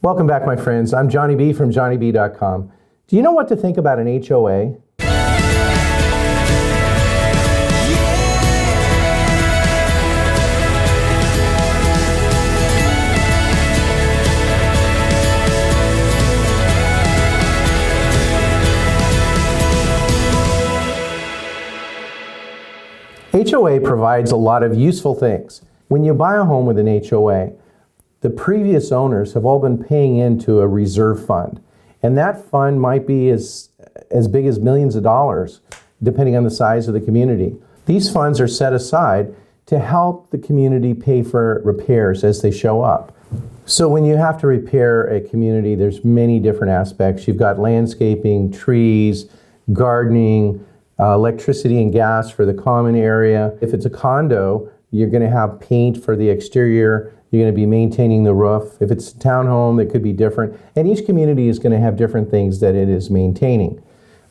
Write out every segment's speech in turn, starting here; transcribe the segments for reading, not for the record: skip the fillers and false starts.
Welcome back, my friends. I'm Johnny B from JohnnyB.com. Do you know what to think about an HOA? HOA provides a lot of useful things. When you buy a home with an HOA, the previous owners have all been paying into a reserve fund. And that fund might be as big as millions of dollars, depending on the size of the community. These funds are set aside to help the community pay for repairs as they show up. So when you have to repair a community, there's many different aspects. You've got landscaping, trees, gardening, electricity and gas for the common area. If it's a condo, you're going to have paint for the exterior. You're going to be maintaining the roof. If it's a townhome, it could be different. And each community is going to have different things that it is maintaining.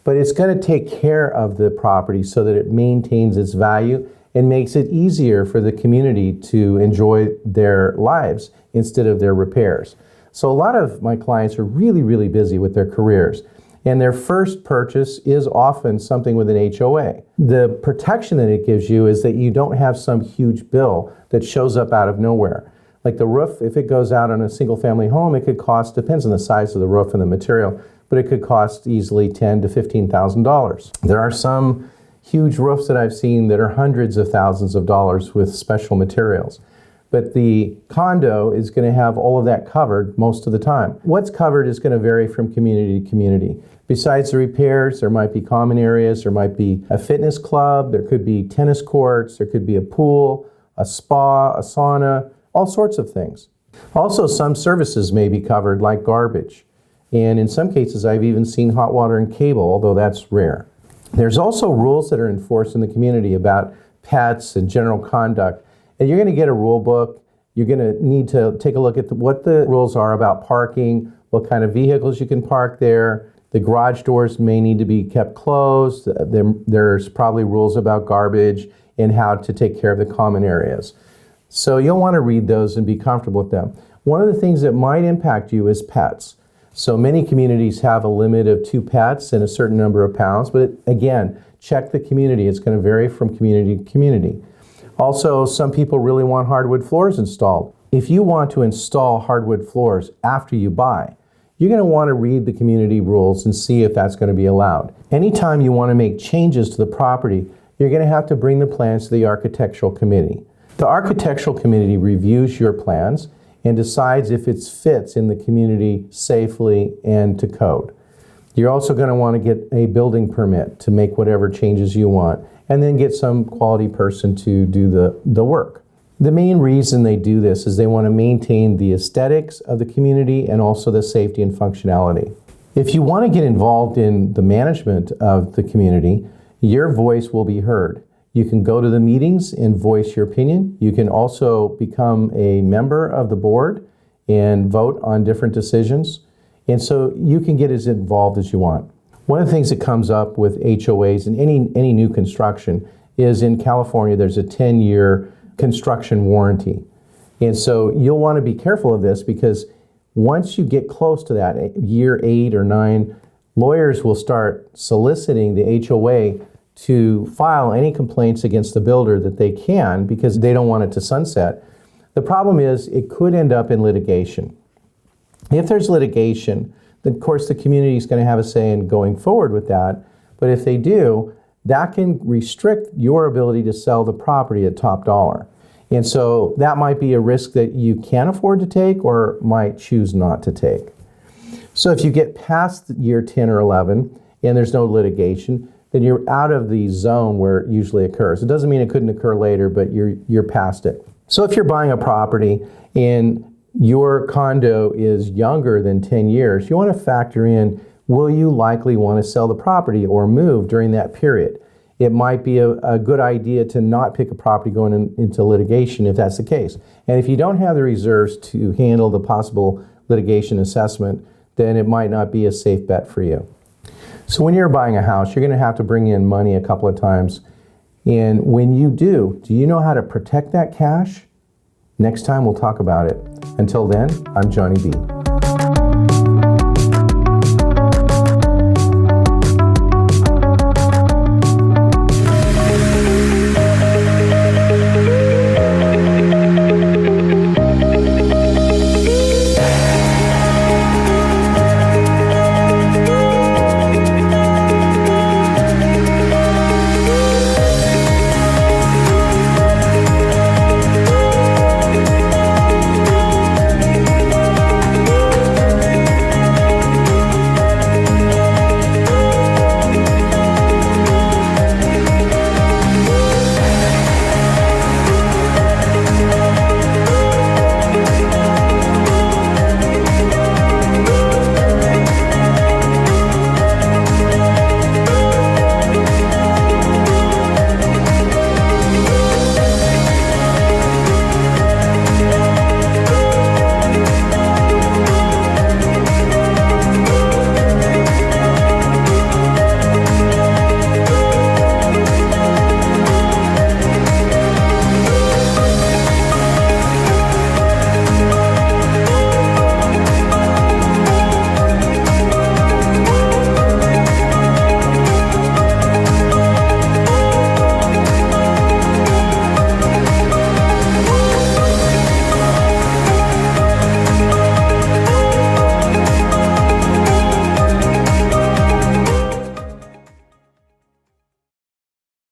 But it's going to take care of the property so that it maintains its value and makes it easier for the community to enjoy their lives instead of their repairs. So a lot of my clients are really, really busy with their careers. And their first purchase is often something with an HOA. The protection that it gives you is that you don't have some huge bill that shows up out of nowhere. Like the roof, if it goes out on a single family home, it could cost, depends on the size of the roof and the material, but it could cost easily $10,000 to $15,000. There are some huge roofs that I've seen that are hundreds of thousands of dollars with special materials. But the condo is going to have all of that covered most of the time. What's covered is going to vary from community to community. Besides the repairs, there might be common areas, there might be a fitness club, there could be tennis courts, there could be a pool, a spa, a sauna, all sorts of things. Also, some services may be covered, like garbage. And in some cases, I've even seen hot water and cable, although that's rare. There's also rules that are enforced in the community about pets and general conduct. And you're going to get a rule book. You're going to need to take a look at what the rules are about parking, what kind of vehicles you can park there. The garage doors may need to be kept closed. There's probably rules about garbage and how to take care of the common areas. So you'll want to read those and be comfortable with them. One of the things that might impact you is pets. So many communities have a limit of 2 pets and a certain number of pounds, but again, check the community. It's going to vary from community to community. Also, some people really want hardwood floors installed. If you want to install hardwood floors after you buy, you're going to want to read the community rules and see if that's going to be allowed. Anytime you want to make changes to the property, you're going to have to bring the plans to the architectural committee. The architectural committee reviews your plans and decides if it fits in the community safely and to code. You're also going to want to get a building permit to make whatever changes you want, and then get some quality person to do the work. The main reason they do this is they want to maintain the aesthetics of the community and also the safety and functionality. If you want to get involved in the management of the community, your voice will be heard. You can go to the meetings and voice your opinion. You can also become a member of the board and vote on different decisions. And so you can get as involved as you want. One of the things that comes up with HOAs and any new construction is in California, there's a 10-year construction warranty. And so you'll want to be careful of this, because once you get close to that, year 8 or 9, lawyers will start soliciting the HOA to file any complaints against the builder that they can, because they don't want it to sunset. The problem is it could end up in litigation. If there's litigation, then of course the community is going to have a say in going forward with that. But if they do, that can restrict your ability to sell the property at top dollar. And so that might be a risk that you can afford to take or might choose not to take. So if you get past year 10 or 11 and there's no litigation, then you're out of the zone where it usually occurs. It doesn't mean it couldn't occur later, but you're past it. So if you're buying a property and your condo is younger than 10 years, you want to factor in, will you likely want to sell the property or move during that period? It might be a good idea to not pick a property going into litigation if that's the case. And if you don't have the reserves to handle the possible litigation assessment, then it might not be a safe bet for you. So when you're buying a house, you're going to have to bring in money a couple of times. And when you do you know how to protect that cash? Next time we'll talk about it. Until then, I'm Johnny B.